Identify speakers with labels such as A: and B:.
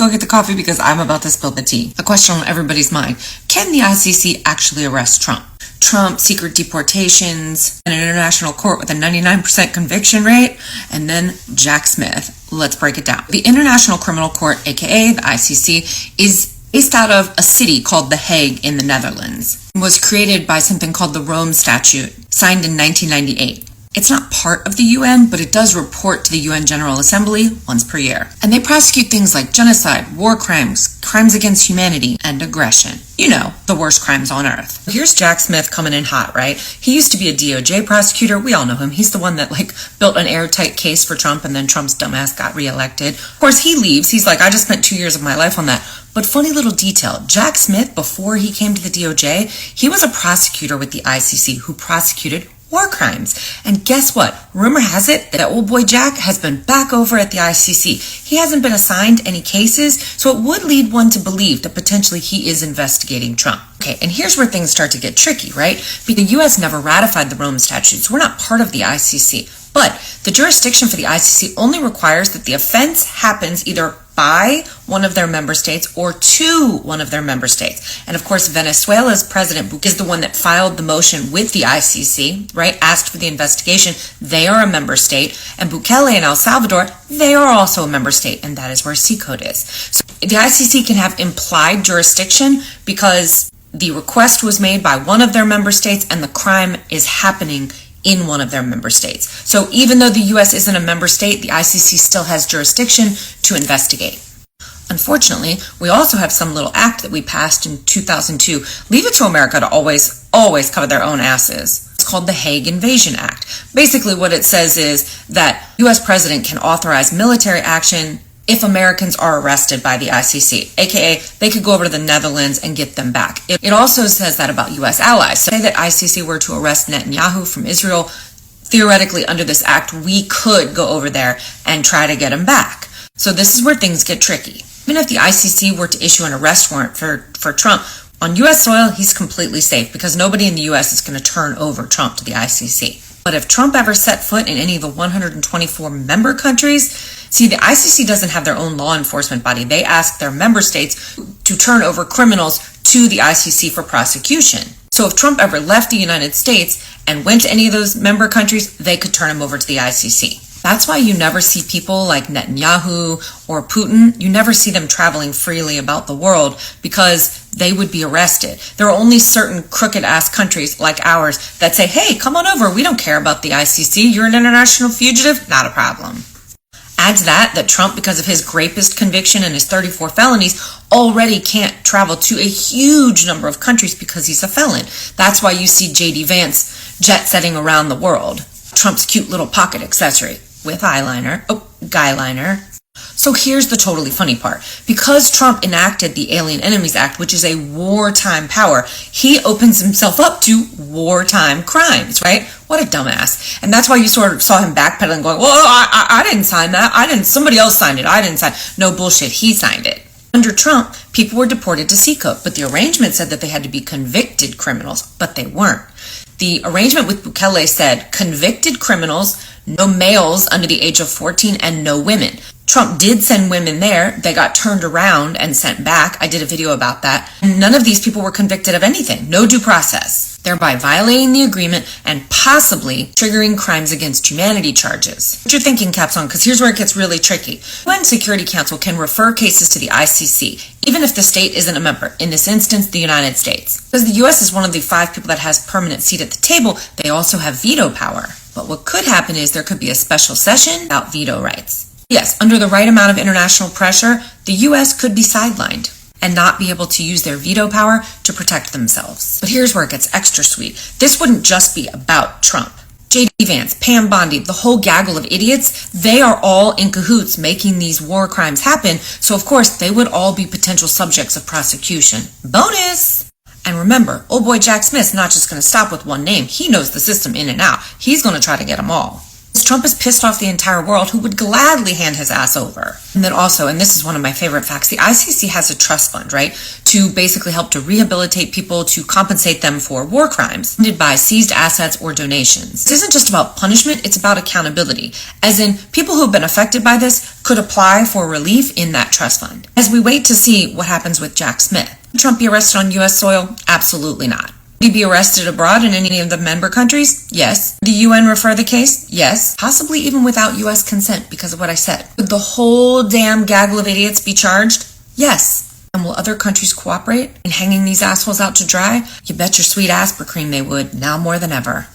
A: go get the coffee because I'm about to spill the tea. A question on everybody's mind. Can the ICC actually arrest Trump? Trump, secret deportations, an international court with a 99% conviction rate, and then Jack Smith. Let's break it down. The International Criminal Court, aka the ICC, is based out of a city called The Hague in the Netherlands. It was created by something called the Rome Statute, signed in 1998. It's not part of the UN, but it does report to the UN General Assembly once per year. And they prosecute things like genocide, war crimes, crimes against humanity, and aggression. You know, the worst crimes on earth. Here's Jack Smith coming in hot, right? He used to be a DOJ prosecutor. We all know him. He's the one that built an airtight case for Trump, and then Trump's dumbass got reelected. Of course, he leaves. He's like, I just spent 2 years of my life on that. But funny little detail, Jack Smith, before he came to the DOJ, he was a prosecutor with the ICC who prosecuted war crimes. And guess what? Rumor has it that old boy Jack has been back over at the ICC. He hasn't been assigned any cases, so it would lead one to believe that potentially he is investigating Trump. Okay, and here's where things start to get tricky, right? Because the U.S. never ratified the Rome Statute, so we're not part of the ICC. But the jurisdiction for the ICC only requires that the offense happens either by one of their member states or to one of their member states. And of course, Venezuela's president is the one that filed the motion with the ICC, right? Asked for the investigation. They are a member state. And Bukele in El Salvador, they are also a member state. And that is where C-Code is. So the ICC can have implied jurisdiction because the request was made by one of their member states and the crime is happening in one of their member states. So even though the U.S. isn't a member state, the ICC still has jurisdiction to investigate. Unfortunately, we also have some little act that we passed in 2002. Leave it to America to always cover their own asses. It's called the Hague Invasion Act. Basically what it says is that U.S. president can authorize military action if Americans are arrested by the ICC, aka they could go over to the Netherlands and get them back. It also says that about U.S. allies. Say that ICC were to arrest Netanyahu from Israel, theoretically under this act, we could go over there and try to get him back. So this is where things get tricky. Even if the ICC were to issue an arrest warrant for Trump, on U.S. soil, he's completely safe because nobody in the U.S. is going to turn over Trump to the ICC. But if Trump ever set foot in any of the 124 member countries, see, the ICC doesn't have their own law enforcement body. They ask their member states to turn over criminals to the ICC for prosecution. So if Trump ever left the United States and went to any of those member countries, they could turn him over to the ICC. That's why you never see people like Netanyahu or Putin. You never see them traveling freely about the world because they would be arrested. There are only certain crooked-ass countries like ours that say, hey, come on over. We don't care about the ICC. You're an international fugitive. Not a problem. Add to that Trump, because of his grapist conviction and his 34 felonies, already can't travel to a huge number of countries because he's a felon. That's why you see J.D. Vance jet-setting around the world. Trump's cute little pocket accessory with eyeliner. Oh, guy liner. So here's the totally funny part. Because Trump enacted the Alien Enemies Act, which is a wartime power, he opens himself up to wartime crimes, right? What a dumbass. And that's why you sort of saw him backpedaling going, well, I didn't sign that. Somebody else signed it. I didn't sign. No bullshit. He signed it. Under Trump, people were deported to C-Code, but the arrangement said that they had to be convicted criminals, but they weren't. The arrangement with Bukele said convicted criminals, no males under the age of 14, and no women. Trump did send women there. They got turned around and sent back. I did a video about that. None of these people were convicted of anything. No due process. Thereby violating the agreement and possibly triggering crimes against humanity charges. What you're thinking, Caps On, because here's where it gets really tricky. The UN Security Council can refer cases to the ICC, even if the state isn't a member, in this instance, the United States. Because the U.S. is one of the 5 people that has permanent seat at the table, they also have veto power. But what could happen is there could be a special session without veto rights. Yes, under the right amount of international pressure, the U.S. could be sidelined and not be able to use their veto power to protect themselves. But here's where it gets extra sweet. This wouldn't just be about Trump. J.D. Vance, Pam Bondi, the whole gaggle of idiots, they are all in cahoots making these war crimes happen, so of course they would all be potential subjects of prosecution. Bonus! And remember, old boy Jack Smith's not just going to stop with one name. He knows the system in and out. He's going to try to get them all. Because Trump has pissed off the entire world who would gladly hand his ass over. And then also, and this is one of my favorite facts, the ICC has a trust fund, right? To basically help to rehabilitate people, to compensate them for war crimes, funded by seized assets or donations. This isn't just about punishment, it's about accountability. As in, people who have been affected by this could apply for relief in that trust fund. As we wait to see what happens with Jack Smith. Would Trump be arrested on U.S. soil? Absolutely not. Would he be arrested abroad in any of the member countries? Yes. Would the UN refer the case? Yes. Possibly even without U.S. consent because of what I said. Would the whole damn gaggle of idiots be charged? Yes. And will other countries cooperate in hanging these assholes out to dry? You bet your sweet aspirin cream they would, now more than ever.